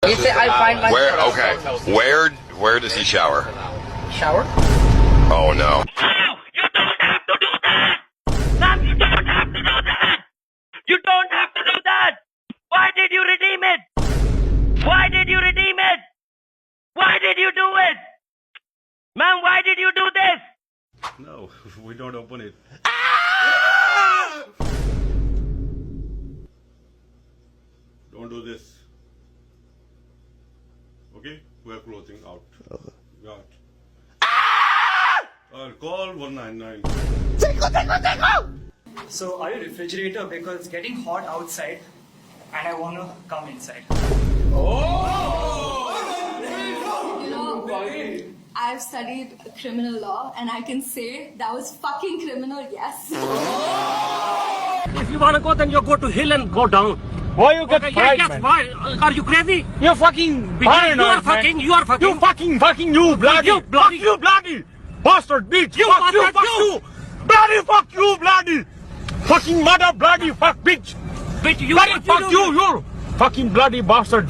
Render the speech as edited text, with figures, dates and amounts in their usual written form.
He said I find myself. Where? Okay. Where does he shower? Shower? Oh no. You don't have to do that! Sam, you don't have to do that! You don't have to do that! Why did you redeem it? Why did you redeem it? Why did you do it? Ma'am, why did you do this? No, we don't open it. Don't do this. Okay? We are closing out. Got. Call 199. So are you refrigerator? Because it's getting hot outside and I want to come inside. You know, I've studied criminal law and I can say that was fucking criminal, yes. If you want to go, then you go to hill and go down. Why you get fired, yes, man? why? Are you crazy? You're fucking paranoid, You are man. fucking, you are fucking. You fucking, you bloody. You bloody. Fuck you, bloody. Bastard, bitch. You fuck you, bastard, fuck you. you. Bloody, fuck you, bloody. Fucking mother, bloody, fuck, bitch. Bitch, you Bloody, what fuck do? you, you. Fucking bloody bastard.